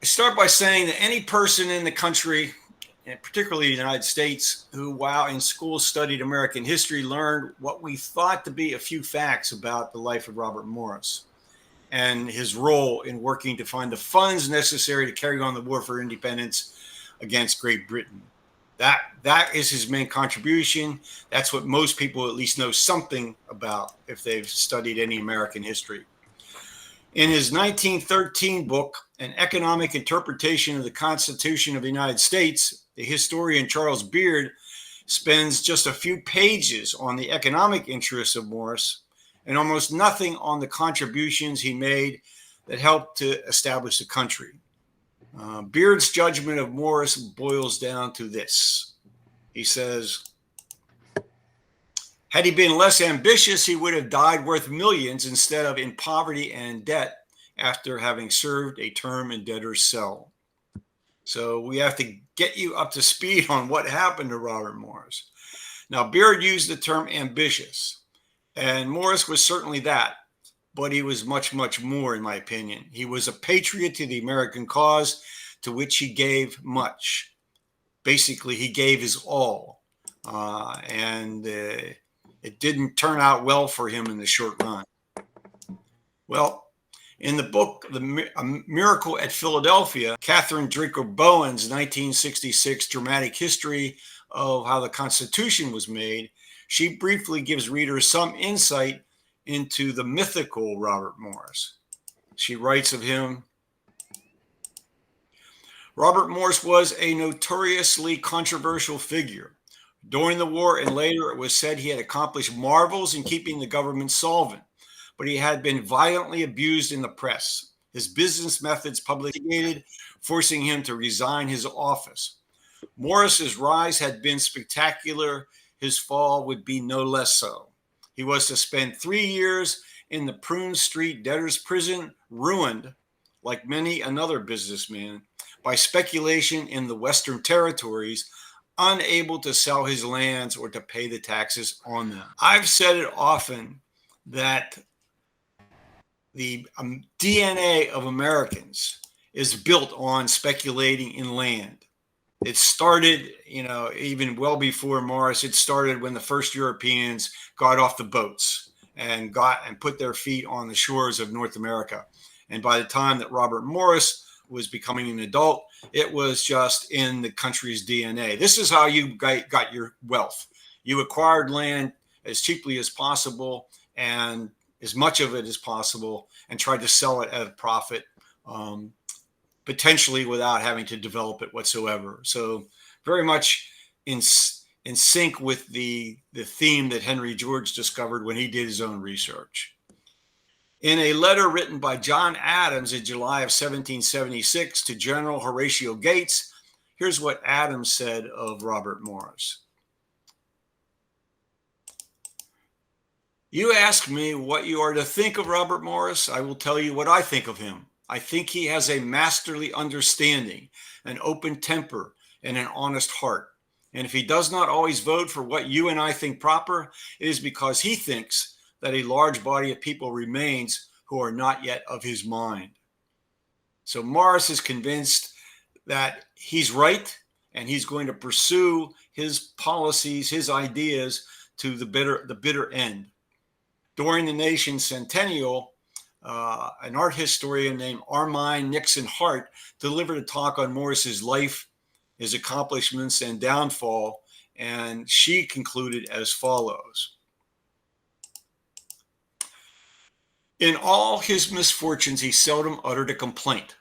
I start by saying that any person in the country, and particularly the United States, who while in school studied American history learned what we thought to be a few facts about the life of Robert Morris and his role in working to find the funds necessary to carry on the war for independence against Great Britain. That is his main contribution. That's what most people at least know something about if they've studied any American history. In his 1913 book, An Economic Interpretation of the Constitution of the United States, the historian Charles Beard spends just a few pages on the economic interests of Morris and almost nothing on the contributions he made that helped to establish the country. Beard's judgment of Morris boils down to this. He says, had he been less ambitious, he would have died worth millions instead of in poverty and debt after having served a term in debtor's cell. So we have to get you up to speed on what happened to Robert Morris. Now, Beard used the term ambitious, and Morris was certainly that, but he was much, much more, in my opinion. He was a patriot to the American cause, to which he gave much. Basically, he gave his all, and it didn't turn out well for him in the short run. Well, in the book, The Miracle at Philadelphia, Catherine Drinker Bowen's 1966 dramatic history of how the Constitution was made, she briefly gives readers some insight into the mythical Robert Morris. She writes of him, Robert Morris was a notoriously controversial figure. During the war and later, it was said he had accomplished marvels in keeping the government solvent, but he had been violently abused in the press. His business methods publicly, forcing him to resign his office. Morris's rise had been spectacular. His fall would be no less so. He was to spend 3 years in the Prune Street debtor's prison, ruined, like many another businessman, by speculation in the Western territories, unable to sell his lands or to pay the taxes on them. I've said it often that the DNA of Americans is built on speculating in land. It started, even well before Morris. It started when the first Europeans got off the boats and put their feet on the shores of North America. And by the time that Robert Morris was becoming an adult, it was just in the country's DNA. This is how you got your wealth. You acquired land as cheaply as possible and as much of it as possible and tried to sell it at a profit, potentially without having to develop it whatsoever. So very much in sync with the theme that Henry George discovered when he did his own research. In a letter written by John Adams in July of 1776 to General Horatio Gates, here's what Adams said of Robert Morris. You ask me what you are to think of Robert Morris. I will tell you what I think of him. I think he has a masterly understanding, an open temper, and an honest heart. And if he does not always vote for what you and I think proper, it is because he thinks that a large body of people remains who are not yet of his mind. So Morris is convinced that he's right, and he's going to pursue his policies, his ideas to the bitter end. During the nation's centennial, an art historian named Armine Nixon Hart delivered a talk on Morris's life, his accomplishments, and downfall, and she concluded as follows. In all his misfortunes, he seldom uttered a complaint,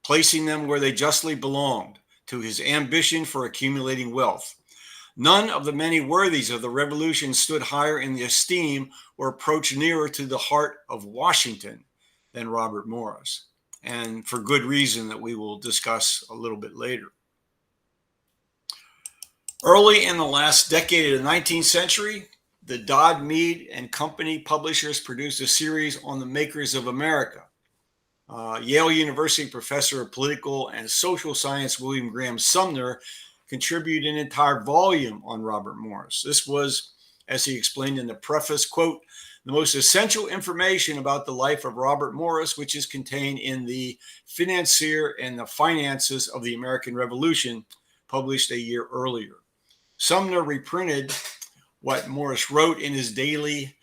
placing them where they justly belonged, to his ambition for accumulating wealth. None of the many worthies of the Revolution stood higher in the esteem or approached nearer to the heart of Washington than Robert Morris, and for good reason that we will discuss a little bit later. Early in the last decade of the 19th century, the Dodd, Mead and Company publishers produced a series on the makers of America. Yale University professor of political and social science William Graham Sumner contributed an entire volume on Robert Morris. This was, as he explained in the preface, quote, The most essential information about the life of Robert Morris, which is contained in the Financier and the Finances of the American Revolution, published a year earlier. Sumner reprinted what Morris wrote in his daily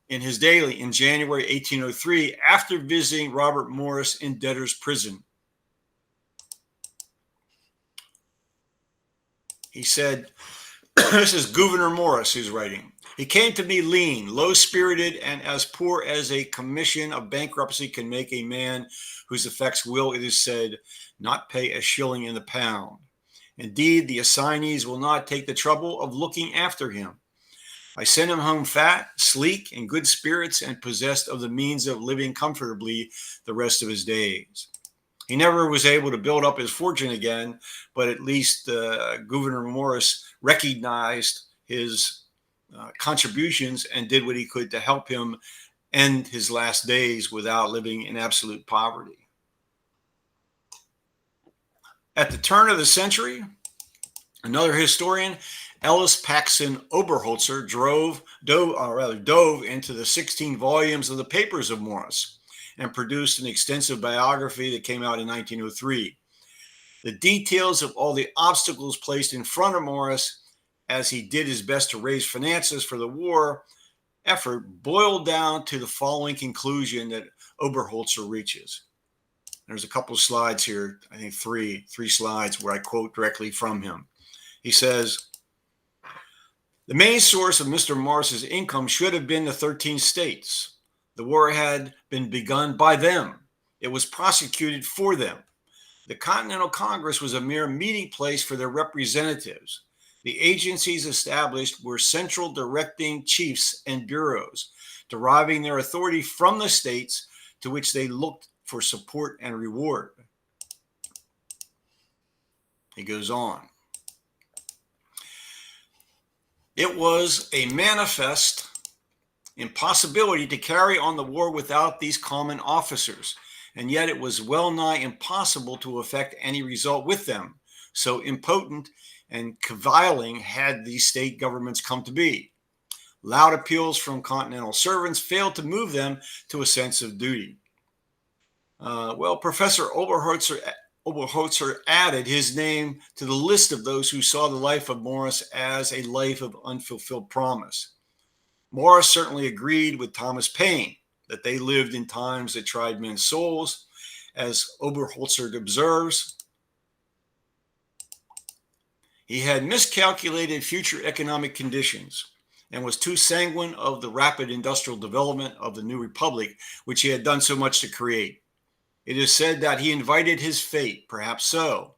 in January 1803 after visiting Robert Morris in debtor's prison. He said, this is Gouverneur Morris who's writing. He came to me lean, low-spirited, and as poor as a commission of bankruptcy can make a man whose effects will, it is said, not pay a shilling in the pound. Indeed, the assignees will not take the trouble of looking after him. I sent him home fat, sleek, in good spirits, and possessed of the means of living comfortably the rest of his days. He never was able to build up his fortune again, but at least Gouverneur Morris recognized his contributions and did what he could to help him end his last days without living in absolute poverty. At the turn of the century, another historian, Ellis Paxson Oberholzer, dove into the 16 volumes of the papers of Morris and produced an extensive biography that came out in 1903. The details of all the obstacles placed in front of Morris as he did his best to raise finances for the war effort boiled down to the following conclusion that Oberholzer reaches. There's a couple of slides here, I think three slides where I quote directly from him. He says, the main source of Mr. Morris's income should have been the 13 states. The war had been begun by them. It was prosecuted for them. The Continental Congress was a mere meeting place for their representatives. The agencies established were central directing chiefs and bureaus, deriving their authority from the states to which they looked for support and reward. He goes on. It was a manifest impossibility to carry on the war without these common officers, and yet it was well nigh impossible to effect any result with them, so impotent and caviling had these state governments come to be. Loud appeals from continental servants failed to move them to a sense of duty. Professor Oberholzer added his name to the list of those who saw the life of Morris as a life of unfulfilled promise. Morris certainly agreed with Thomas Paine that they lived in times that tried men's souls. As Oberholzer observes, he had miscalculated future economic conditions and was too sanguine of the rapid industrial development of the new republic, which he had done so much to create. It is said that he invited his fate, perhaps so,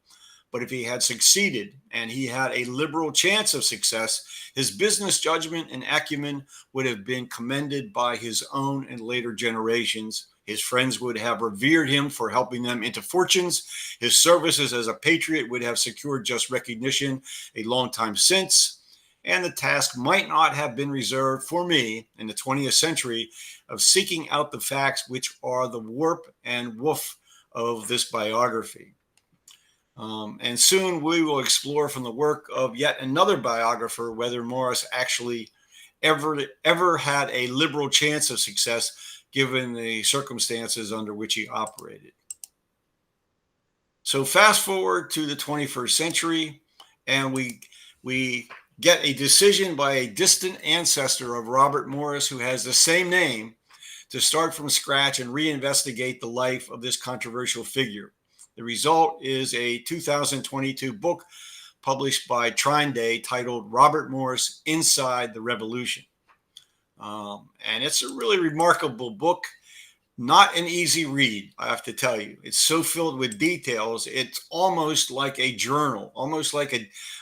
but if he had succeeded and he had a liberal chance of success, his business judgment and acumen would have been commended by his own and later generations. His friends would have revered him for helping them into fortunes. His services as a patriot would have secured just recognition a long time since. And the task might not have been reserved for me in the 20th century of seeking out the facts which are the warp and woof of this biography. And soon we will explore from the work of yet another biographer whether Morris actually ever had a liberal chance of success given the circumstances under which he operated. So fast forward to the 21st century, and we get a decision by a distant ancestor of Robert Morris who has the same name to start from scratch and reinvestigate the life of this controversial figure. The result is a 2022 book published by Trine Day titled Robert Morris Inside the Revolution. And it's a really remarkable book. Not an easy read, I have to tell you. It's so filled with details. It's almost like a journal, almost like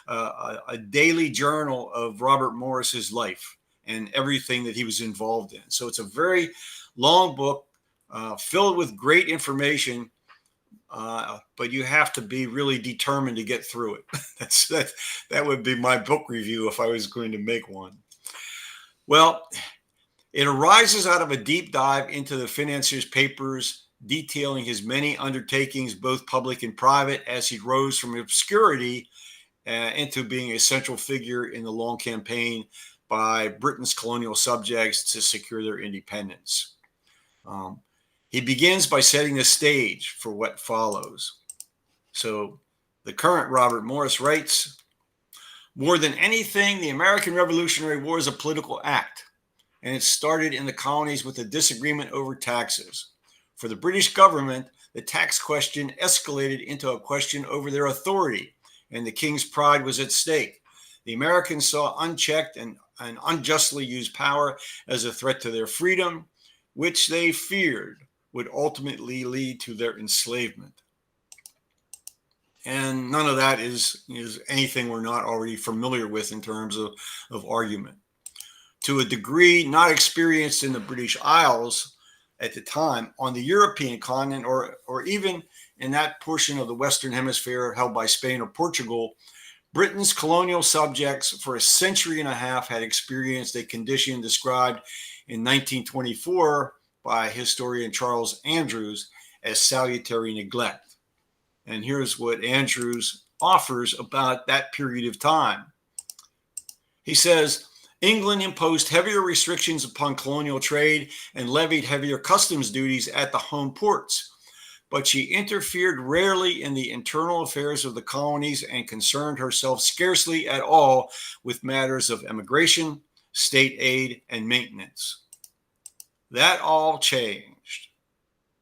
a daily journal of Robert Morris's life and everything that he was involved in. So it's a very long book filled with great information, but you have to be really determined to get through it. That would be my book review if I was going to make one. Well, it arises out of a deep dive into the financier's papers, detailing his many undertakings, both public and private, as he rose from obscurity into being a central figure in the long campaign by Britain's colonial subjects to secure their independence. He begins by setting the stage for what follows. So the current Robert Morris writes, "More than anything, the American Revolutionary War is a political act, and it started in the colonies with a disagreement over taxes. For the British government, the tax question escalated into a question over their authority, and the king's pride was at stake. The Americans saw unchecked and unjustly used power as a threat to their freedom, which they feared would ultimately lead to their enslavement." And none of that is anything we're not already familiar with in terms of argument. To a degree not experienced in the British Isles at the time, on the European continent, or even in that portion of the Western Hemisphere held by Spain or Portugal, Britain's colonial subjects for a century and a half had experienced a condition described in 1924 by historian Charles Andrews as salutary neglect. And here's what Andrews offers about that period of time. He says, "England imposed heavier restrictions upon colonial trade and levied heavier customs duties at the home ports, but she interfered rarely in the internal affairs of the colonies and concerned herself scarcely at all with matters of emigration, state aid, and maintenance." That all changed.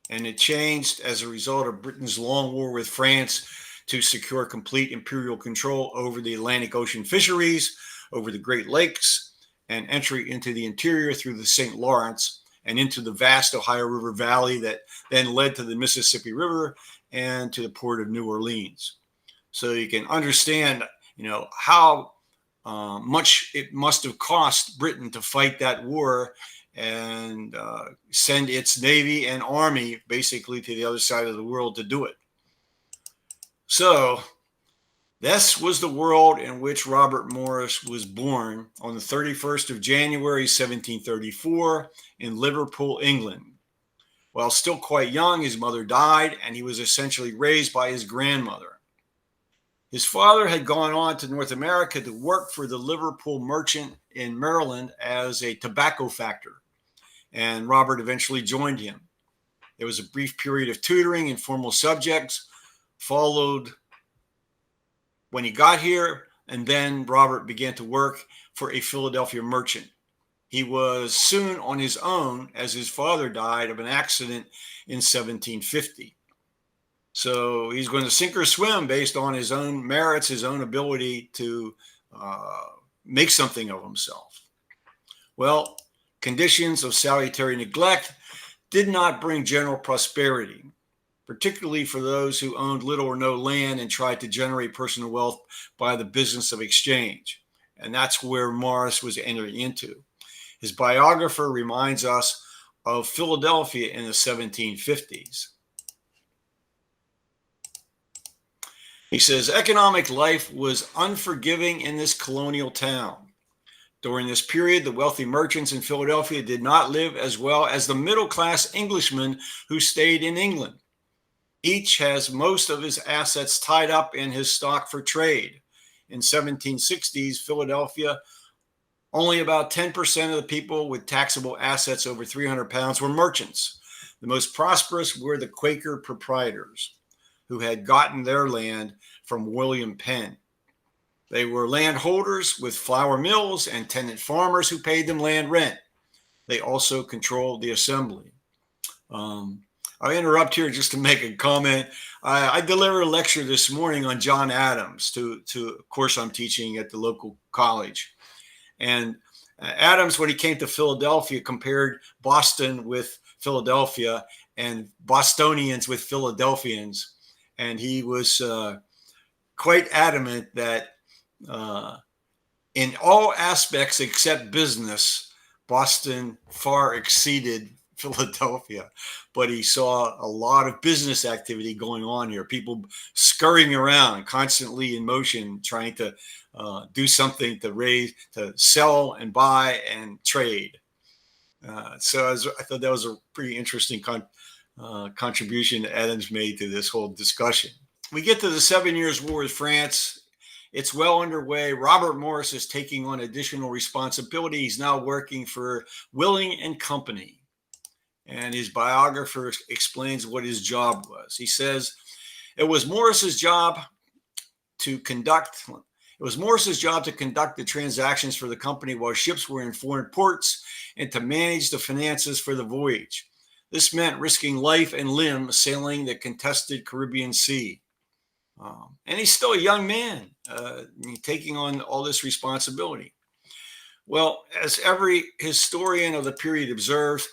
And it changed as a result of Britain's long war with France to secure complete imperial control over the Atlantic Ocean fisheries, over the Great Lakes, and entry into the interior through the St. Lawrence and into the vast Ohio River Valley that then led to the Mississippi River and to the port of New Orleans. So you can understand, how much it must have cost Britain to fight that war and send its navy and army basically to the other side of the world to do it. So this was the world in which Robert Morris was born on the 31st of January, 1734 in Liverpool, England. While still quite young, his mother died, and he was essentially raised by his grandmother. His father had gone on to North America to work for the Liverpool merchant in Maryland as a tobacco factor, and Robert eventually joined him. There was a brief period of tutoring in formal subjects, followed when he got here, and then Robert began to work for a Philadelphia merchant. He was soon on his own as his father died of an accident in 1750. So he's going to sink or swim based on his own merits, his own ability to make something of himself. Well, conditions of salutary neglect did not bring general prosperity, particularly for those who owned little or no land and tried to generate personal wealth by the business of exchange. And that's where Morris was entering into. His biographer reminds us of Philadelphia in the 1750s. He says, "Economic life was unforgiving in this colonial town. During this period, the wealthy merchants in Philadelphia did not live as well as the middle-class Englishmen who stayed in England. Each has most of his assets tied up in his stock for trade. In 1760s, Philadelphia, only about 10% of the people with taxable assets over 300 pounds were merchants. The most prosperous were the Quaker proprietors, who had gotten their land from William Penn. They were landholders with flour mills and tenant farmers who paid them land rent. They also controlled the assembly." I'll interrupt here just to make a comment. I delivered a lecture this morning on John Adams to a course I'm teaching at the local college. And Adams, when he came to Philadelphia, compared Boston with Philadelphia and Bostonians with Philadelphians. And he was quite adamant that in all aspects except business, Boston far exceeded Philadelphia. But he saw a lot of business activity going on here, people scurrying around, constantly in motion, trying to do something to sell and buy and trade. So I thought that was a pretty interesting contribution Adams made to this whole discussion. We get to the 7 Years' War with France It's well underway. Robert Morris is taking on additional responsibility. He's now working for Willing and Company. And his biographer explains what his job was. He says, it was Morris's job to conduct the transactions for the company while ships were in foreign ports and to manage the finances for the voyage. This meant risking life and limb sailing the contested Caribbean Sea. And he's still a young man taking on all this responsibility. Well, as every historian of the period observes,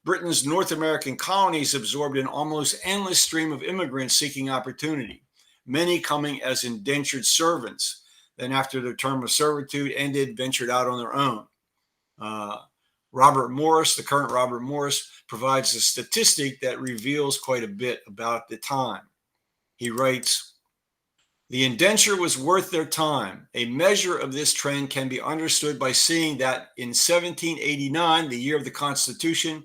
Britain's North American colonies absorbed an almost endless stream of immigrants seeking opportunity, many coming as indentured servants, then after their term of servitude ended, ventured out on their own. Robert Morris, the current Robert Morris, provides a statistic that reveals quite a bit about the time. He writes, the indenture was worth their time. A measure of this trend can be understood by seeing that in 1789, the year of the Constitution,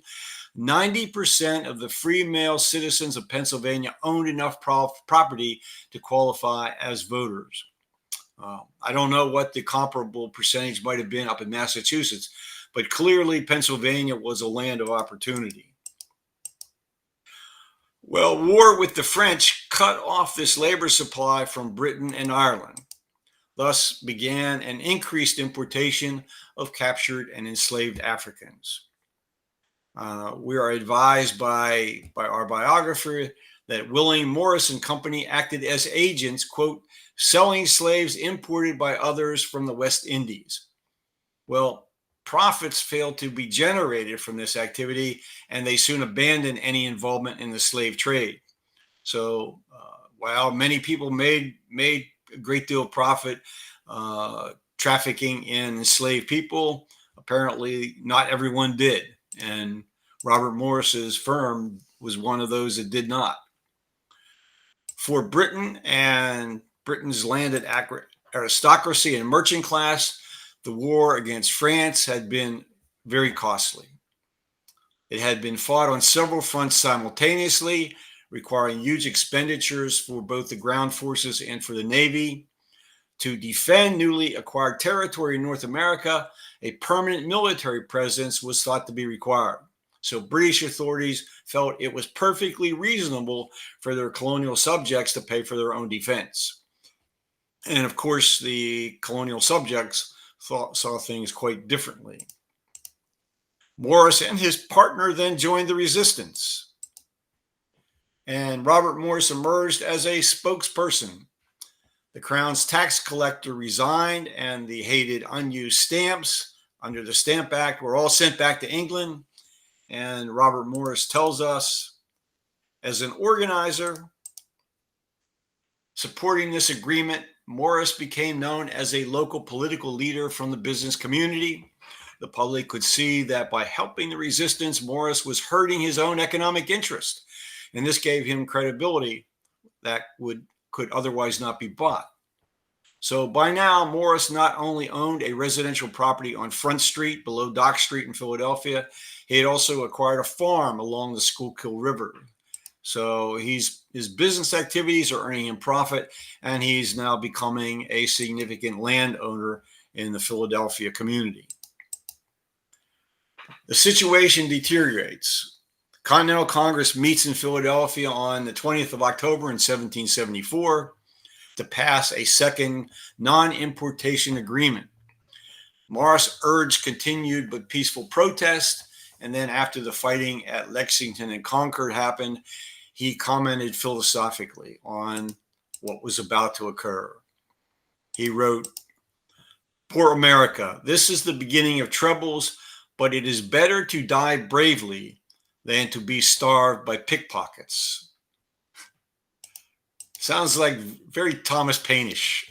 90% of the free male citizens of Pennsylvania owned enough property to qualify as voters. I don't know what the comparable percentage might have been up in Massachusetts, but clearly Pennsylvania was a land of opportunity. Well, war with the French cut off this labor supply from Britain and Ireland. Thus began an increased importation of captured and enslaved Africans. We are advised by our biographer that Willing, Morris and Company acted as agents, quote, selling slaves imported by others from the West Indies. Well, profits failed to be generated from this activity, and they soon abandoned any involvement in the slave trade. So while many people made a great deal of profit trafficking in enslaved people, apparently not everyone did. And Robert Morris's firm was one of those that did not. For Britain and Britain's landed aristocracy and merchant class, the war against France had been very costly. It had been fought on several fronts simultaneously, requiring huge expenditures for both the ground forces and for the Navy. To defend newly acquired territory in North America, a permanent military presence was thought to be required. So British authorities felt it was perfectly reasonable for their colonial subjects to pay for their own defense. And of course, the colonial subjects saw things quite differently. Morris and his partner then joined the resistance. And Robert Morris emerged as a spokesperson. The Crown's tax collector resigned, and the hated unused stamps under the Stamp Act were all sent back to England. And Robert Morris tells us, as an organizer supporting this agreement, Morris became known as a local political leader from the business community. The public could see that by helping the resistance, Morris was hurting his own economic interest. And this gave him credibility that could otherwise not be bought. So by now, Morris not only owned a residential property on Front Street below Dock Street in Philadelphia, he had also acquired a farm along the Schuylkill River. So his business activities are earning him profit, and he's now becoming a significant landowner in the Philadelphia community. The situation deteriorates. Continental Congress meets in Philadelphia on the 20th of October in 1774 to pass a second non-importation agreement. Morris urged continued but peaceful protest, and then after the fighting at Lexington and Concord happened, he commented philosophically on what was about to occur. He wrote, "Poor America, this is the beginning of troubles, but it is better to die bravely than to be starved by pickpockets." Sounds like very Thomas Paine-ish.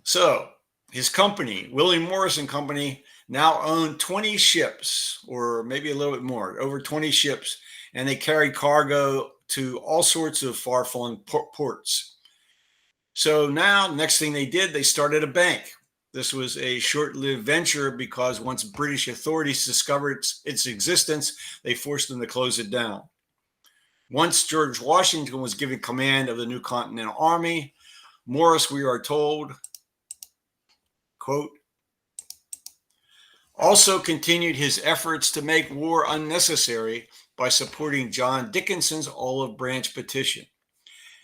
So his company, William Morris and Company, now owned 20 ships, or maybe a little bit more, over 20 ships, and they carried cargo to all sorts of far-flung ports. So now, next thing they did, they started a bank. This was a short-lived venture because once British authorities discovered its existence, they forced them to close it down. Once George Washington was given command of the new Continental Army, Morris, we are told, quote, also continued his efforts to make war unnecessary by supporting John Dickinson's olive branch petition.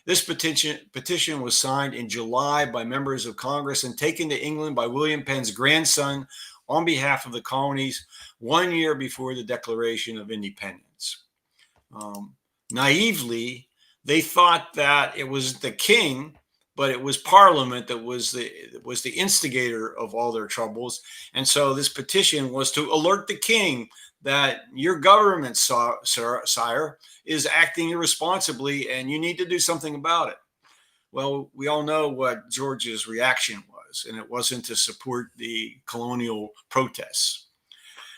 This petition was signed in July by members of Congress and taken to England by William Penn's grandson on behalf of the colonies 1 year before the Declaration of Independence. Naively, they thought that it was the king, but it was Parliament that was the instigator of all their troubles. And so this petition was to alert the king that your government, sire, is acting irresponsibly and you need to do something about it. Well, we all know what George's reaction was, and it wasn't to support the colonial protests.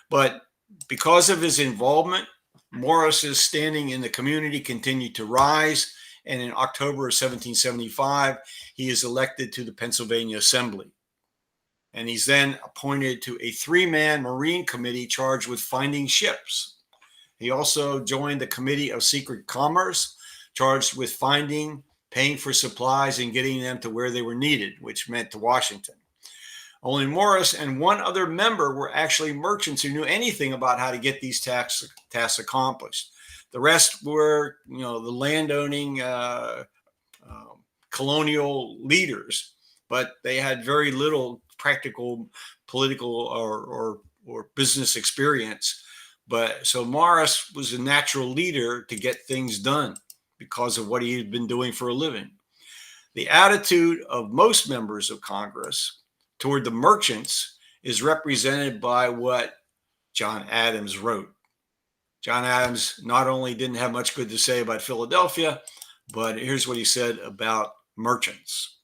But because of his involvement, Morris's standing in the community continued to rise, and in October of 1775, he is elected to the Pennsylvania Assembly. And he's then appointed to a 3-man Marine Committee charged with finding ships. He also joined the Committee of Secret Commerce, charged with finding, paying for supplies, and getting them to where they were needed, which meant to Washington. Only Morris and one other member were actually merchants who knew anything about how to get these tasks accomplished. The rest were, the landowning colonial leaders, but they had very little practical political or business experience. But so Morris was a natural leader to get things done because of what he had been doing for a living. The attitude of most members of Congress toward the merchants is represented by what John Adams wrote. John Adams not only didn't have much good to say about Philadelphia, but here's what he said about merchants.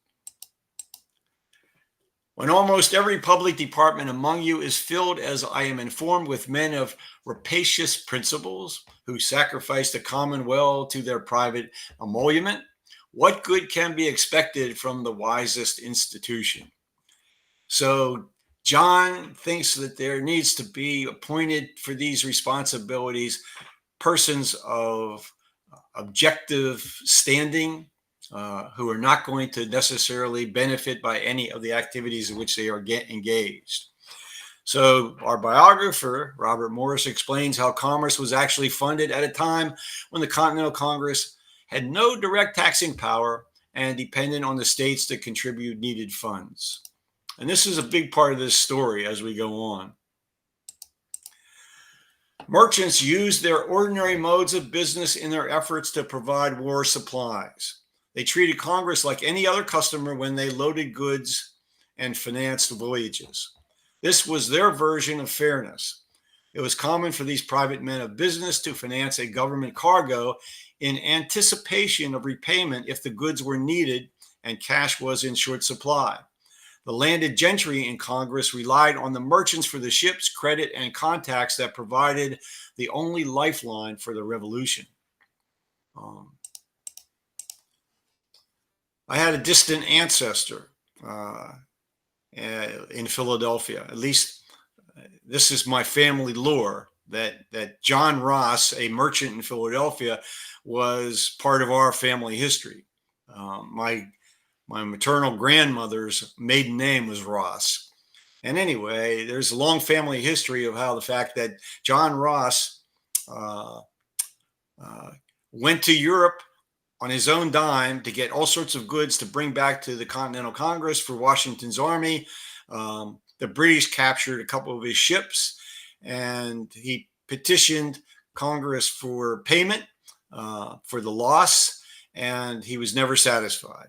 When almost every public department among you is filled, as I am informed, with men of rapacious principles who sacrifice the commonweal to their private emolument, what good can be expected from the wisest institution? So John thinks that there needs to be appointed for these responsibilities persons of objective standing, who are not going to necessarily benefit by any of the activities in which they are engaged. So our biographer, Robert Morris, explains how commerce was actually funded at a time when the Continental Congress had no direct taxing power and depended on the states to contribute needed funds. And this is a big part of this story as we go on. Merchants used their ordinary modes of business in their efforts to provide war supplies. They treated Congress like any other customer when they loaded goods and financed voyages. This was their version of fairness. It was common for these private men of business to finance a government cargo in anticipation of repayment if the goods were needed and cash was in short supply. The landed gentry in Congress relied on the merchants for the ships, credit, and contacts that provided the only lifeline for the revolution. I had a distant ancestor in Philadelphia. At least this is my family lore, that John Ross, a merchant in Philadelphia, was part of our family history. My maternal grandmother's maiden name was Ross. And anyway, there's a long family history of how the fact that John Ross went to Europe on his own dime to get all sorts of goods to bring back to the Continental Congress for Washington's army. The British captured a couple of his ships, and he petitioned Congress for payment for the loss, and he was never satisfied.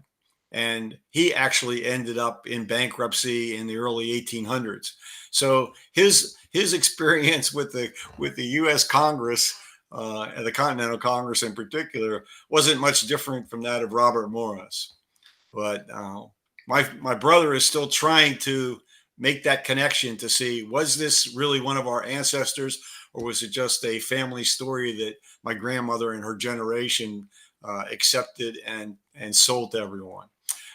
And he actually ended up in bankruptcy in the early 1800s. So his experience with the U.S. Congress, the Continental Congress in particular, wasn't much different from that of Robert Morris. But my brother is still trying to make that connection to see, was this really one of our ancestors, or was it just a family story that my grandmother and her generation accepted and sold to everyone?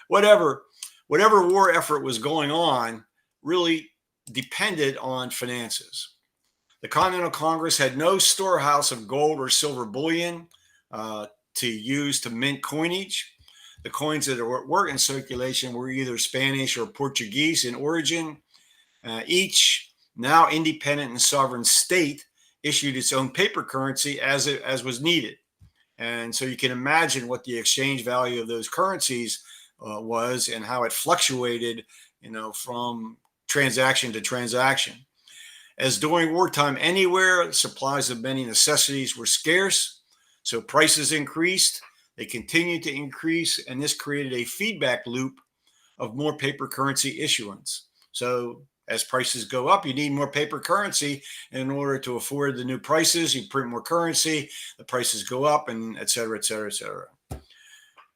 Whatever war effort was going on really depended on finances. The Continental Congress had no storehouse of gold or silver bullion. uh, to use to mint coinage. The coins that were in circulation were either Spanish or Portuguese in origin. Each now independent and sovereign state issued its own paper currency as was needed. And so you can imagine what the exchange value of those currencies was and how it fluctuated, from transaction to transaction. As during wartime anywhere, supplies of many necessities were scarce, so prices increased. They continued to increase, and this created a feedback loop of more paper currency issuance. So as prices go up, you need more paper currency in order to afford the new prices. You print more currency, the prices go up, and et cetera, et cetera, et cetera.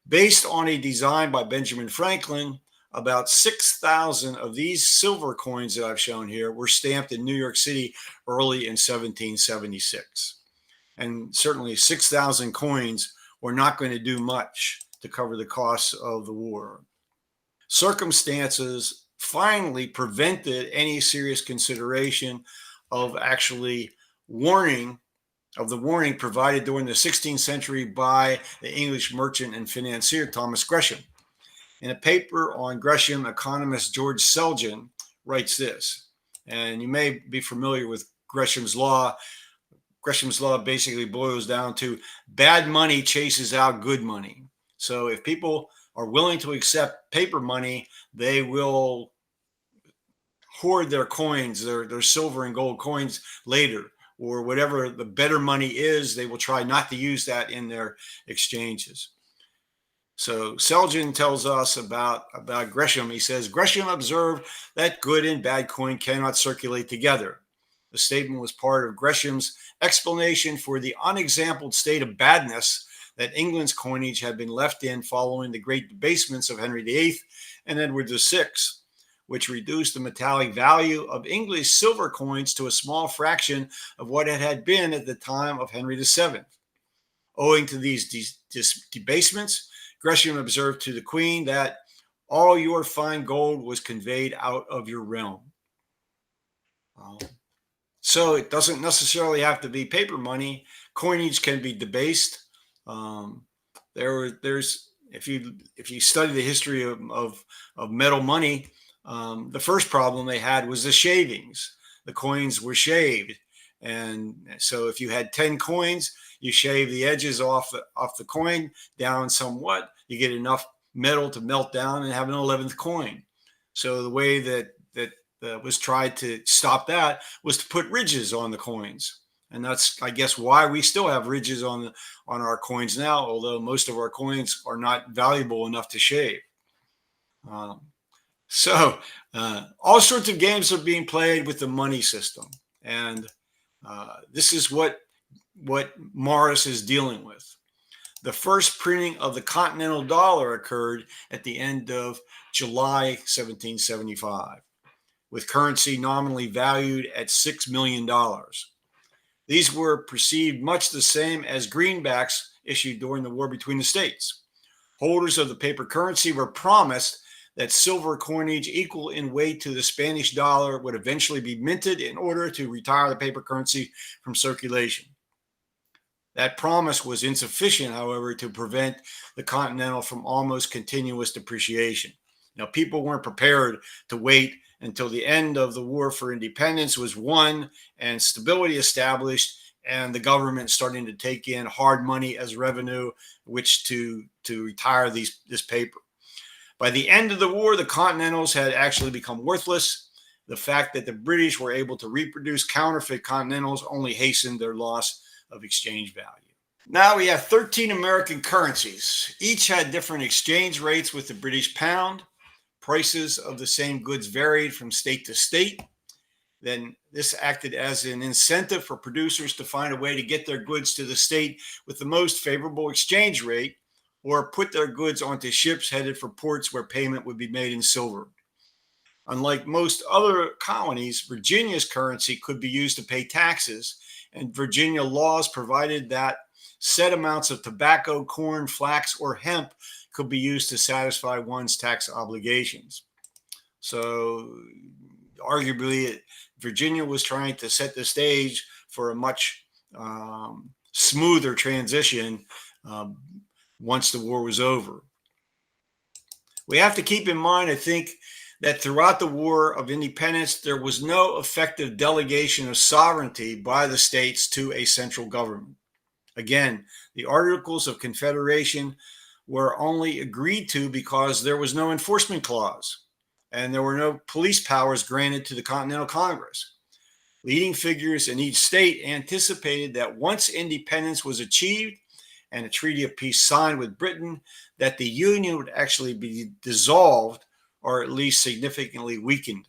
Based on a design by Benjamin Franklin, about 6,000 of these silver coins that I've shown here were stamped in New York City early in 1776. And certainly 6,000 coins were not going to do much to cover the costs of the war. Circumstances finally prevented any serious consideration of actually warning of the warning provided during the 16th century by the English merchant and financier Thomas Gresham. In a paper on Gresham, economist George Selgin writes this, and you may be familiar with Gresham's law. Gresham's law basically boils down to bad money chases out good money. So if people are willing to accept paper money, they will hoard their coins, their silver and gold coins later, or whatever the better money is, they will try not to use that in their exchanges. So Selgin tells us about Gresham. He says, Gresham observed that good and bad coin cannot circulate together. The statement was part of Gresham's explanation for the unexampled state of badness that England's coinage had been left in following the great debasements of Henry VIII and Edward VI, which reduced the metallic value of English silver coins to a small fraction of what it had been at the time of Henry VII. Owing to these debasements, Gresham observed to the Queen that all your fine gold was conveyed out of your realm. So it doesn't necessarily have to be paper money. Coinage can be debased. There's if you study the history of metal money, the first problem they had was the shavings. The coins were shaved, and so if you had 10 coins, you shave the edges off the coin down somewhat. You get enough metal to melt down and have an 11th coin. So the way that was tried to stop that was to put ridges on the coins, and that's, I guess, why we still have ridges on our coins now, although most of our coins are not valuable enough to shave. So all sorts of games are being played with the money system, and this is what Morris is dealing with. The first printing of the continental dollar occurred at the end of July 1775, with currency nominally valued at $6 million. These were perceived much the same as greenbacks issued during the war between the states. Holders of the paper currency were promised that silver coinage equal in weight to the Spanish dollar would eventually be minted in order to retire the paper currency from circulation. That promise was insufficient, however, to prevent the Continental from almost continuous depreciation. Now, people weren't prepared to wait until the end of the war for independence was won and stability established, and the government starting to take in hard money as revenue, which to retire this paper. By the end of the war, the Continentals had actually become worthless. The fact that the British were able to reproduce counterfeit Continentals only hastened their loss of exchange value. Now we have 13 American currencies. Each had different exchange rates with the British pound. Prices of the same goods varied from state to state. Then this acted as an incentive for producers to find a way to get their goods to the state with the most favorable exchange rate, or put their goods onto ships headed for ports where payment would be made in silver. Unlike most other colonies, Virginia's currency could be used to pay taxes, and Virginia laws provided that set amounts of tobacco, corn, flax, or hemp could be used to satisfy one's tax obligations. So arguably, Virginia was trying to set the stage for a much smoother transition um, once the war was over. We have to keep in mind, I think, that throughout the War of Independence, there was no effective delegation of sovereignty by the states to a central government. Again, the Articles of Confederation were only agreed to because there was no enforcement clause and there were no police powers granted to the Continental Congress. Leading figures in each state anticipated that once independence was achieved and a treaty of peace signed with Britain, that the Union would actually be dissolved or at least significantly weakened.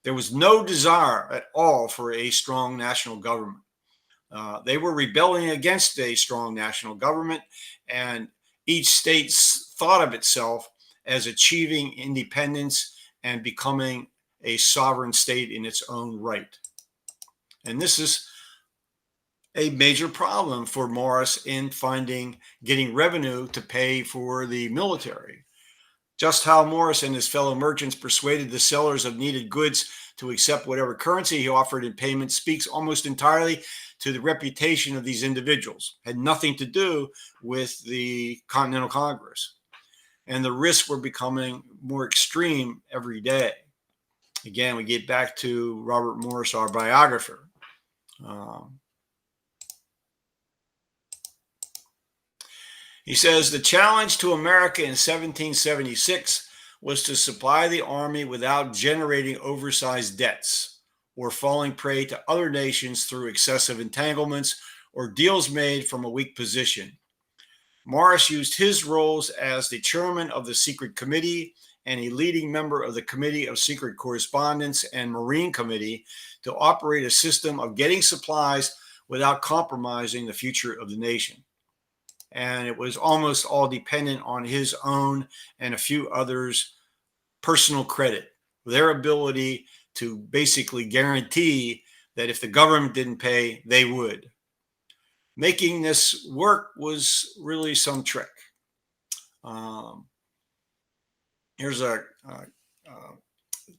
There was no desire at all for a strong national government. They were rebelling against a strong national government, and each state thought of itself as achieving independence and becoming a sovereign state in its own right. And this is a major problem for Morris in getting revenue to pay for the military. Just how Morris and his fellow merchants persuaded the sellers of needed goods to accept whatever currency he offered in payment speaks almost entirely to the reputation of these individuals. It had nothing to do with the Continental Congress. And the risks were becoming more extreme every day. Again, we get back to Robert Morris, our biographer. He says the challenge to America in 1776 was to supply the army without generating oversized debts or falling prey to other nations through excessive entanglements or deals made from a weak position. Morris used his roles as the chairman of the Secret Committee and a leading member of the Committee of Secret Correspondence and Marine Committee to operate a system of getting supplies without compromising the future of the nation. And it was almost all dependent on his own and a few others' personal credit, their ability to basically guarantee that if the government didn't pay, they would. Making this work was really some trick. Here's a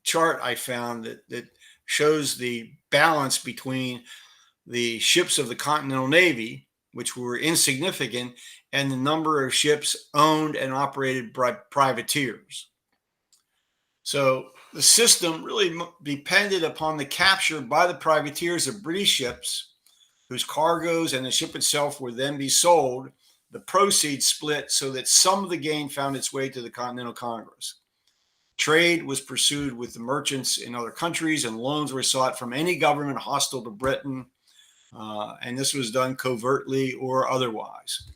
chart I found that shows the balance between the ships of the Continental Navy, which were insignificant, and the number of ships owned and operated by privateers. So the system really depended upon the capture by the privateers of British ships, whose cargoes and the ship itself would then be sold, the proceeds split so that some of the gain found its way to the Continental Congress. Trade was pursued with the merchants in other countries, and loans were sought from any government hostile to Britain. And this was done covertly or otherwise.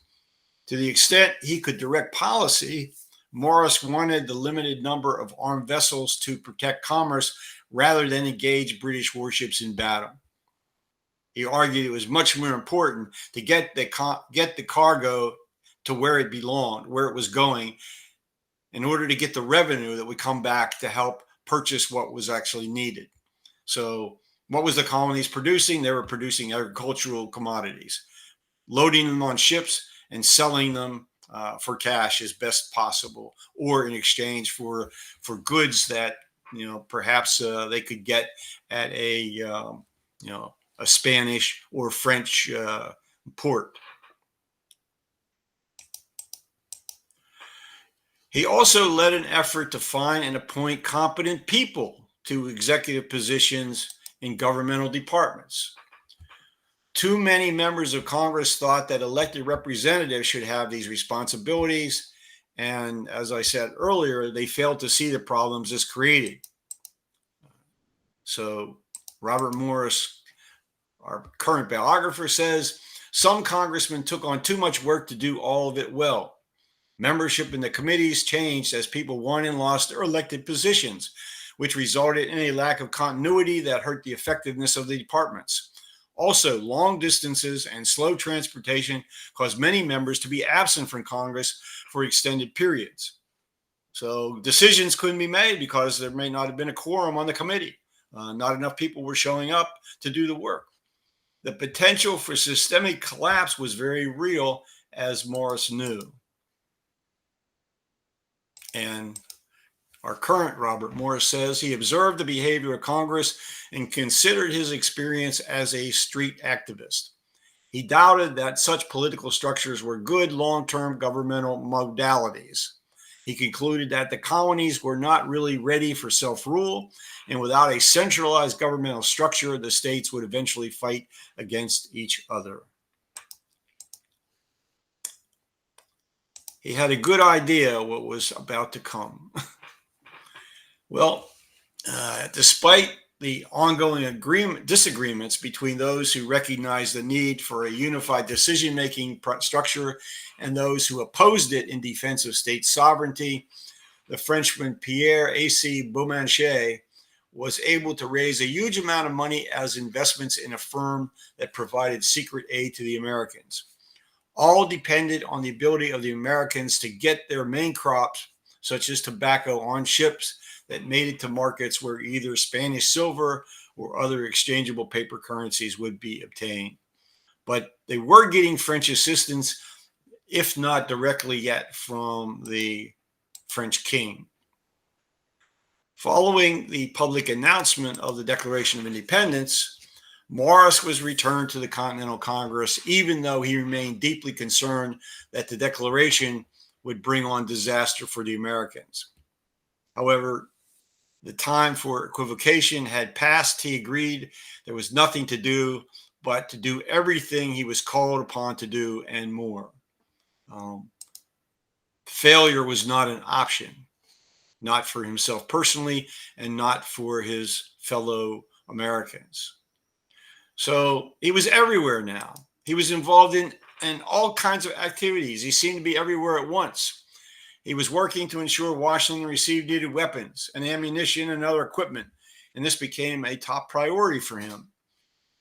To the extent he could direct policy, Morris wanted the limited number of armed vessels to protect commerce rather than engage British warships in battle. He argued it was much more important to get the cargo to where it belonged, where it was going, in order to get the revenue that would come back to help purchase what was actually needed. So what was the colonies producing? They were producing agricultural commodities, loading them on ships and selling them for cash as best possible, or in exchange for goods that perhaps they could get at a Spanish or French port. He also led an effort to find and appoint competent people to executive positions in governmental departments. Too many members of Congress thought that elected representatives should have these responsibilities. And as I said earlier, they failed to see the problems this created. So Robert Morris, our current biographer, says some congressmen took on too much work to do all of it well. Membership in the committees changed as people won and lost their elected positions, which resulted in a lack of continuity that hurt the effectiveness of the departments. Also, long distances and slow transportation caused many members to be absent from Congress for extended periods. So decisions couldn't be made because there may not have been a quorum on the committee. Not enough people were showing up to do the work. The potential for systemic collapse was very real, as Morris knew. And our current Robert Morris says he observed the behavior of Congress and considered his experience as a street activist. He doubted that such political structures were good long-term governmental modalities. He concluded that the colonies were not really ready for self-rule, and without a centralized governmental structure, the states would eventually fight against each other. He had a good idea what was about to come. Well, despite the ongoing disagreements between those who recognize the need for a unified decision-making structure and those who opposed it in defense of state sovereignty, the Frenchman Pierre A.C. Beaumarchais was able to raise a huge amount of money as investments in a firm that provided secret aid to the Americans. All depended on the ability of the Americans to get their main crops, such as tobacco, on ships that made it to markets where either Spanish silver or other exchangeable paper currencies would be obtained. But they were getting French assistance, if not directly yet, from the French king. Following the public announcement of the Declaration of Independence, Morris was returned to the Continental Congress, even though he remained deeply concerned that the Declaration would bring on disaster for the Americans. However, the time for equivocation had passed. He agreed there was nothing to do but to do everything he was called upon to do and more. Failure was not an option, not for himself personally and not for his fellow Americans. So he was everywhere now. He was involved in all kinds of activities. He seemed to be everywhere at once. He was working to ensure Washington received needed weapons and ammunition and other equipment, and this became a top priority for him.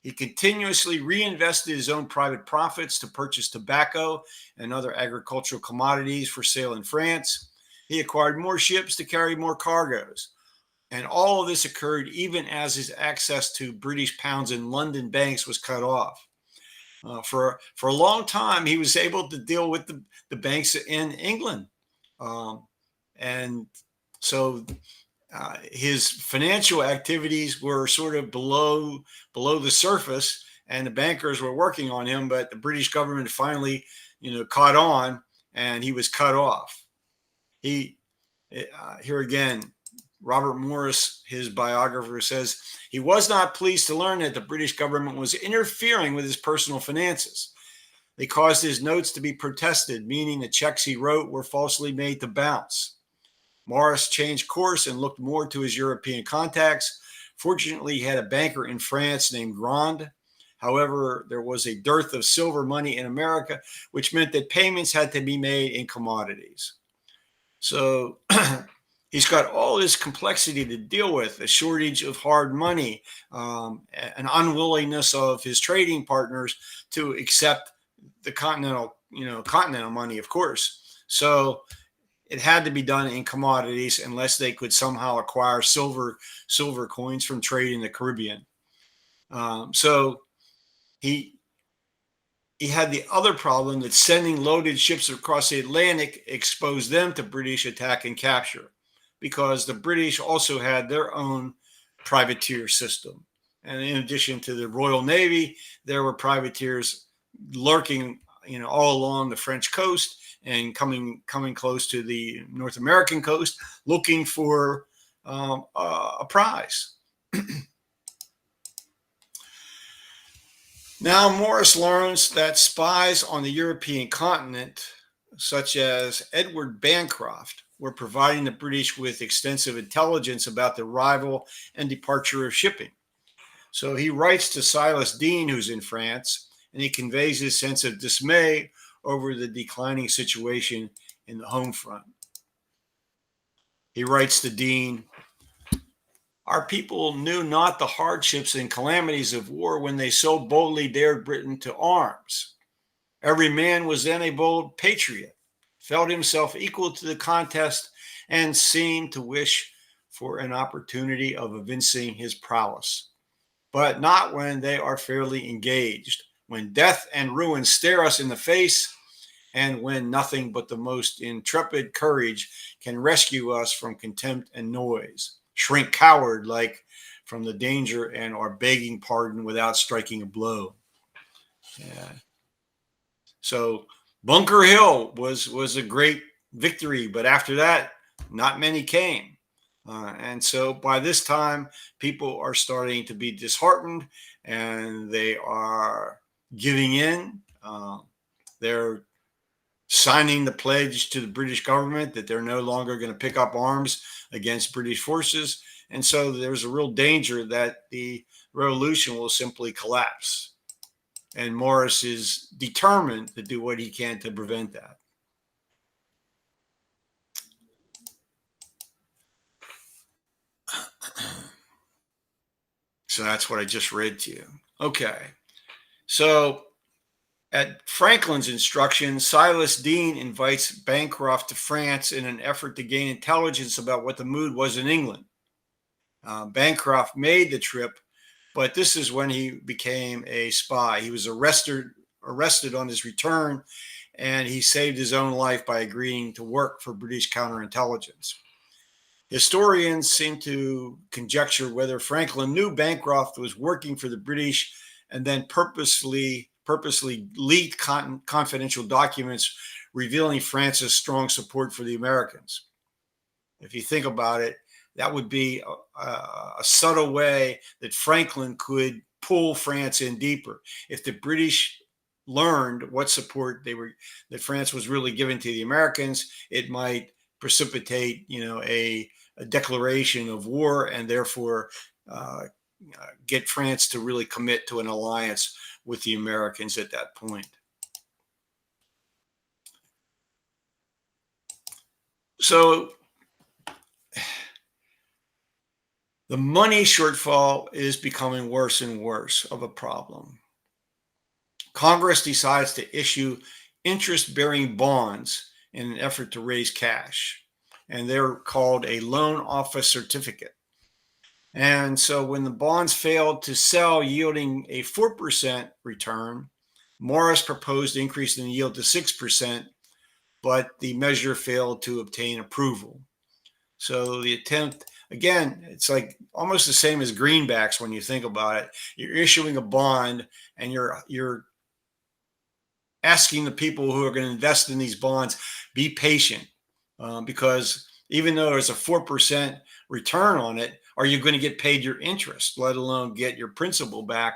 He continuously reinvested his own private profits to purchase tobacco and other agricultural commodities for sale in France. He acquired more ships to carry more cargoes. And all of this occurred even as his access to British pounds in London banks was cut off. For a long time, he was able to deal with the banks in England. And so his financial activities were sort of below the surface, and the bankers were working on him, but the British government finally, caught on, and he was cut off. Here again, Robert Morris, his biographer, says he was not pleased to learn that the British government was interfering with his personal finances. They caused his notes to be protested, meaning the checks he wrote were falsely made to bounce. Morris changed course and looked more to his European contacts. Fortunately, he had a banker in France named Grand. However, there was a dearth of silver money in America, which meant that payments had to be made in commodities. So he's got all this complexity to deal with, a shortage of hard money, an unwillingness of his trading partners to accept the continental money, of course. So it had to be done in commodities unless they could somehow acquire silver coins from trade in the Caribbean. So he had the other problem that sending loaded ships across the Atlantic exposed them to British attack and capture, because the British also had their own privateer system. And in addition to the Royal Navy, there were privateers lurking, all along the French coast and coming close to the North American coast, looking for a prize. Now Morris learns that spies on the European continent, such as Edward Bancroft, were providing the British with extensive intelligence about the arrival and departure of shipping. So he writes to Silas Deane, who's in France, and he conveys his sense of dismay over the declining situation in the home front. He writes to Deane, "Our people knew not the hardships and calamities of war when they so boldly dared Britain to arms. Every man was then a bold patriot, felt himself equal to the contest, and seemed to wish for an opportunity of evincing his prowess. But not when they are fairly engaged, when death and ruin stare us in the face, and when nothing but the most intrepid courage can rescue us from contempt and noise, shrink coward-like from the danger and are begging pardon without striking a blow." Yeah. So Bunker Hill was a great victory, but after that, not many came. And so by this time, people are starting to be disheartened, and they are giving in. They're signing the pledge to the British government that they're no longer going to pick up arms against British forces. And so there's a real danger that the revolution will simply collapse. And Morris is determined to do what he can to prevent that. So that's what I just read to you. Okay. So at Franklin's instruction, Silas Deane invites Bancroft to France in an effort to gain intelligence about what the mood was in England. Bancroft made the trip, but this is when he became a spy. He was arrested on his return, and he saved his own life by agreeing to work for British counterintelligence. Historians seem to conjecture whether Franklin knew Bancroft was working for the British and then purposely leaked confidential documents revealing France's strong support for the Americans. If you think about it, that would be a subtle way that Franklin could pull France in deeper. If the British learned what support that France was really giving to the Americans, it might precipitate, a declaration of war, and therefore get France to really commit to an alliance with the Americans at that point. So the money shortfall is becoming worse and worse of a problem. Congress decides to issue interest-bearing bonds in an effort to raise cash, and they're called a loan office certificate. And so when the bonds failed to sell, yielding a 4% return, Morris proposed increasing the yield to 6%, but the measure failed to obtain approval. So the attempt, again, it's like almost the same as greenbacks when you think about it. You're issuing a bond, and you're asking the people who are going to invest in these bonds, be patient, because even though there's a 4% return on it, are you going to get paid your interest, let alone get your principal back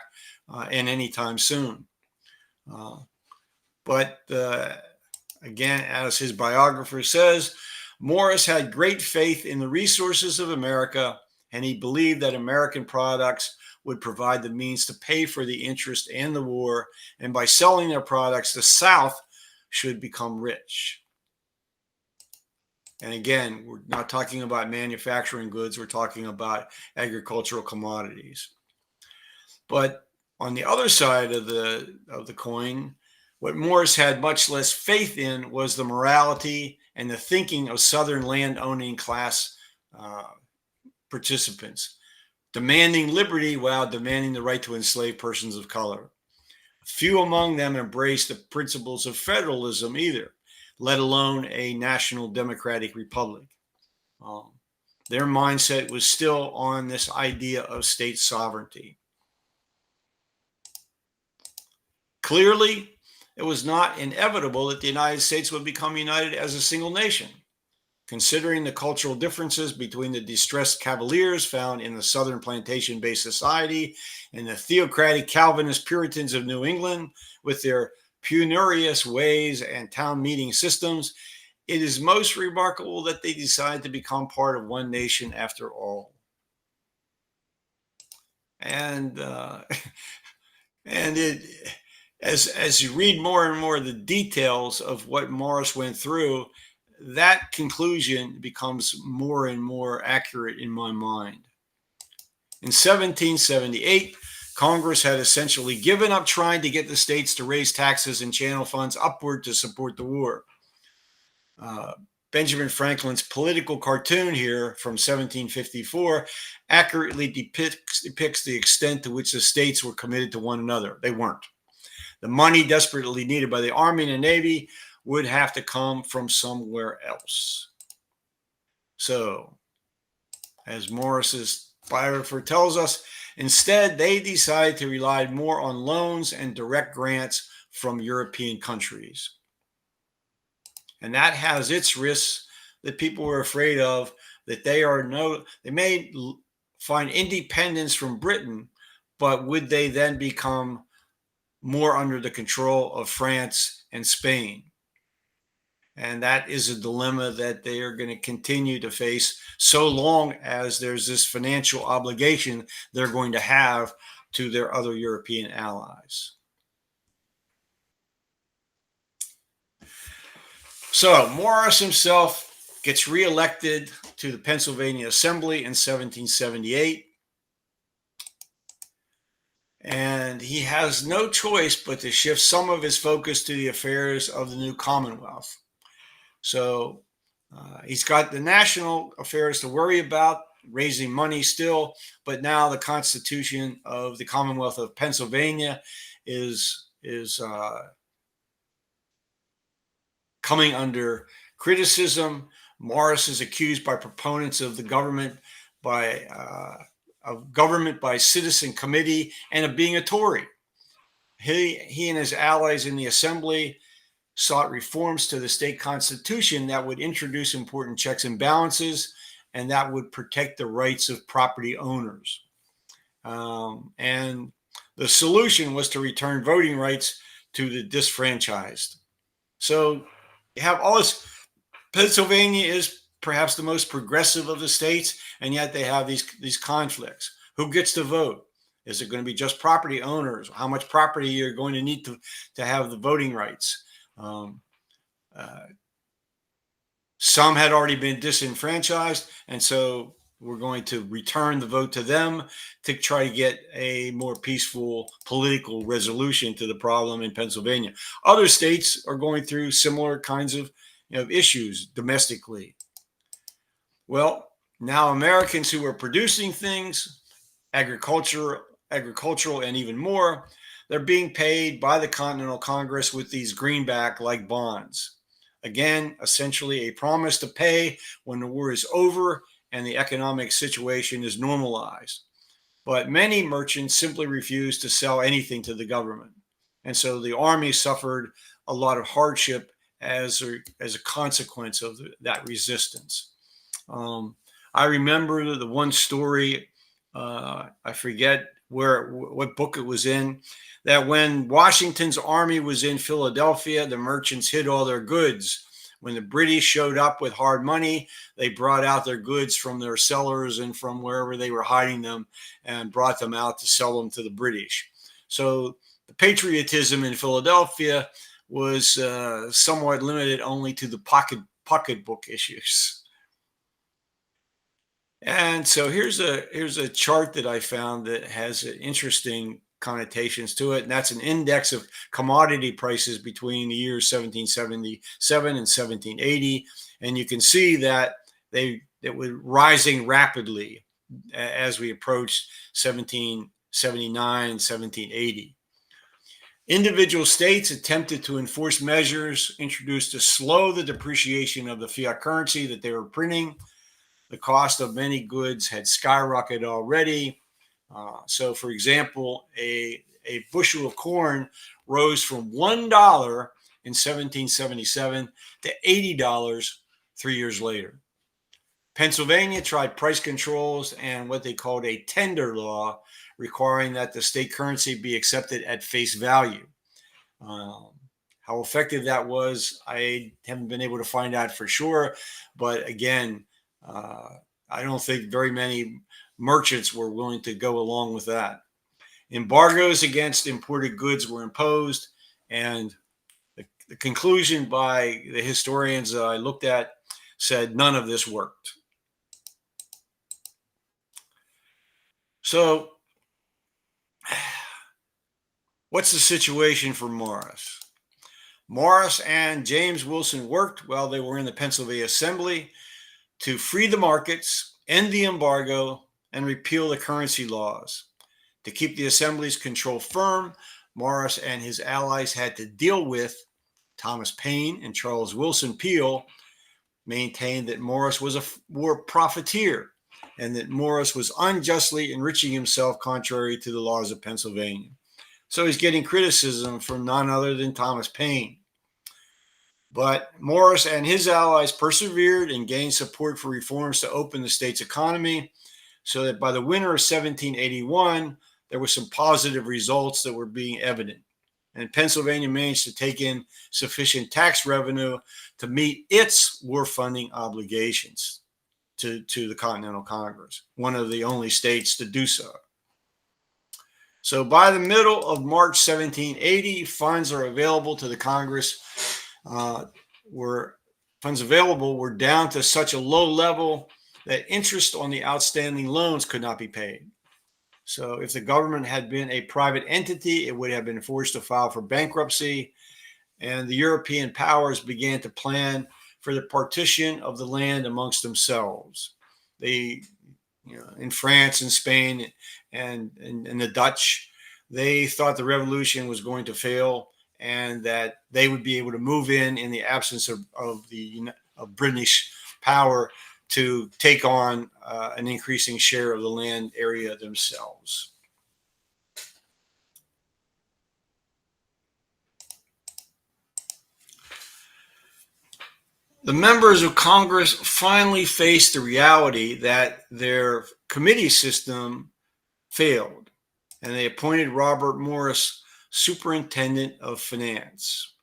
in any time soon? But again, as his biographer says, Morris had great faith in the resources of America, and he believed that American products would provide the means to pay for the interest and the war. And by selling their products, the South should become rich. And again, we're not talking about manufacturing goods, we're talking about agricultural commodities. But on the other side of the coin, what Morris had much less faith in was the morality and the thinking of Southern land-owning class participants, demanding liberty while demanding the right to enslave persons of color. Few among them embraced the principles of federalism either, let alone a national democratic republic. Their mindset was still on this idea of state sovereignty. Clearly, it was not inevitable that the United States would become united as a single nation. Considering the cultural differences between the distressed Cavaliers found in the Southern plantation-based society and the theocratic Calvinist Puritans of New England with their penurious ways and town meeting systems, it is most remarkable that they decided to become part of one nation after all. And and it as you read more and more of the details of what Morris went through, that conclusion becomes more and more accurate in my mind. In 1778, Congress had essentially given up trying to get the states to raise taxes and channel funds upward to support the war. Benjamin Franklin's political cartoon here from 1754 accurately depicts the extent to which the states were committed to one another. They weren't. The money desperately needed by the Army and the Navy would have to come from somewhere else. So, as Morris's biographer tells us. Instead, they decided to rely more on loans and direct grants from European countries. And that has its risks that people were afraid of, that they may find independence from Britain, but would they then become more under the control of France and Spain? And that is a dilemma that they are going to continue to face so long as there's this financial obligation they're going to have to their other European allies. So Morris himself gets reelected to the Pennsylvania Assembly in 1778. And he has no choice but to shift some of his focus to the affairs of the new Commonwealth. So he's got the national affairs to worry about, raising money still, but now the Constitution of the Commonwealth of Pennsylvania is coming under criticism. Morris is accused by proponents of the government by citizen committee and of being a Tory. He and his allies in the Assembly sought reforms to the state constitution that would introduce important checks and balances and that would protect the rights of property owners. And the solution was to return voting rights to the disfranchised. So you have all this. Pennsylvania is perhaps the most progressive of the states, and yet they have these conflicts. Who gets to vote? Is it going to be just property owners? How much property you're going to need to have the voting rights? Some had already been disenfranchised, and so we're going to return the vote to them to try to get a more peaceful political resolution to the problem in Pennsylvania. Other states are going through similar kinds of issues domestically. Well, now Americans who are producing things, agricultural and even more, they're being paid by the Continental Congress with these greenback-like bonds. Again, essentially a promise to pay when the war is over and the economic situation is normalized. But many merchants simply refused to sell anything to the government. And so the army suffered a lot of hardship as a consequence of that resistance. I remember the one story, I forget what book it was in, that when Washington's army was in Philadelphia, the merchants hid all their goods. When the British showed up with hard money, they brought out their goods from their cellars and from wherever they were hiding them and brought them out to sell them to the British. So the patriotism in Philadelphia was somewhat limited only to the pocketbook issues. And so here's a chart that I found that has interesting connotations to it, and that's an index of commodity prices between the years 1777 and 1780, and you can see that it was rising rapidly as we approached 1779, 1780. Individual states attempted to enforce measures introduced to slow the depreciation of the fiat currency that they were printing. The cost of many goods had skyrocketed already. So, for example, a bushel of corn rose from $1 in 1777 to $80 3 years later. Pennsylvania tried price controls and what they called a tender law, requiring that the state currency be accepted at face value. How effective that was, I haven't been able to find out for sure. But again, I don't think very many merchants were willing to go along with that. Embargoes against imported goods were imposed, and the conclusion by the historians that I looked at said none of this worked. So, what's the situation for Morris? Morris and James Wilson worked while they were in the Pennsylvania Assembly to free the markets, end the embargo, and repeal the currency laws. To keep the Assembly's control firm, Morris and his allies had to deal with Thomas Paine and Charles Wilson Peel, maintained that Morris was a war profiteer, and that Morris was unjustly enriching himself contrary to the laws of Pennsylvania. So he's getting criticism from none other than Thomas Paine. But Morris and his allies persevered and gained support for reforms to open the state's economy, so that by the winter of 1781, there were some positive results that were being evident. And Pennsylvania managed to take in sufficient tax revenue to meet its war funding obligations to the Continental Congress, one of the only states to do so. So by the middle of March 1780, funds are available to the Congress. Funds available were down to such a low level that interest on the outstanding loans could not be paid. So if the government had been a private entity, it would have been forced to file for bankruptcy, and the European powers began to plan for the partition of the land amongst themselves. They, in France and Spain and the Dutch, they thought the revolution was going to fail and that they would be able to move in the absence of British power to take on an increasing share of the land area themselves. The members of Congress finally faced the reality that their committee system failed, and they appointed Robert Morris superintendent of finance.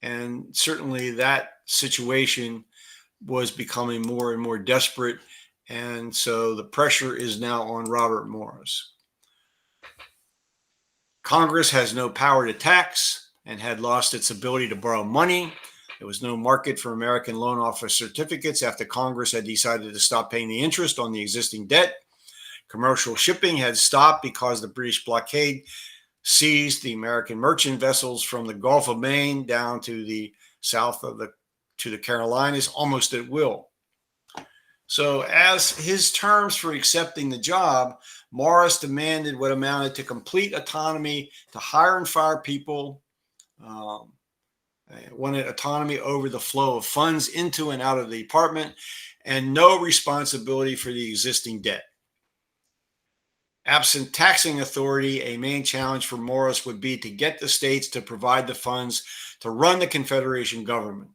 And certainly that situation was becoming more and more desperate, and so the pressure is now on Robert Morris. Congress has no power to tax and had lost its ability to borrow money. There was no market for American loan office certificates after Congress had decided to stop paying the interest on the existing debt. Commercial shipping had stopped because the British blockade seized the American merchant vessels from the Gulf of Maine down to the south of the Carolinas almost at will. So as his terms for accepting the job, Morris demanded what amounted to complete autonomy to hire and fire people, wanted autonomy over the flow of funds into and out of the department, and no responsibility for the existing debt. Absent taxing authority, a main challenge for Morris would be to get the states to provide the funds to run the Confederation government.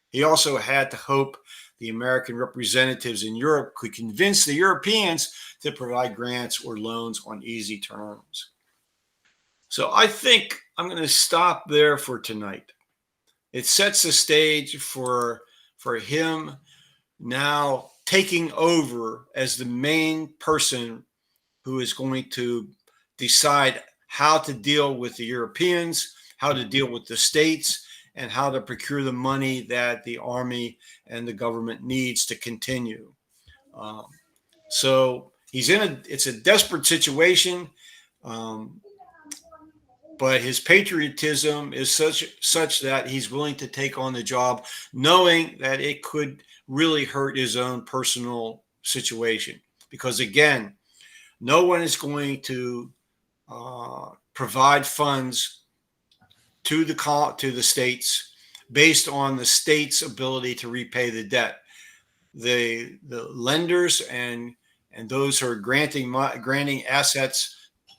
He also had to hope the American representatives in Europe could convince the Europeans to provide grants or loans on easy terms. So I think I'm going to stop there for tonight. It sets the stage for him now taking over as the main person who is going to decide how to deal with the Europeans, how to deal with the states, and how to procure the money that the army and the government needs to continue. So it's a desperate situation, but his patriotism is such that he's willing to take on the job, knowing that it could really hurt his own personal situation. Because again, no one is going to provide funds to the states based on the state's ability to repay the debt. The lenders and those who are granting assets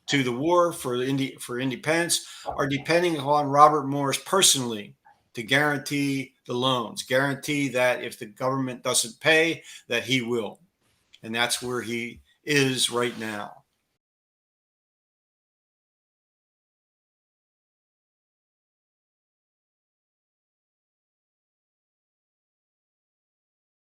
to the war for independence are depending on Robert Morris personally to guarantee the loans, guarantee that if the government doesn't pay, that he will. And that's where he is right now.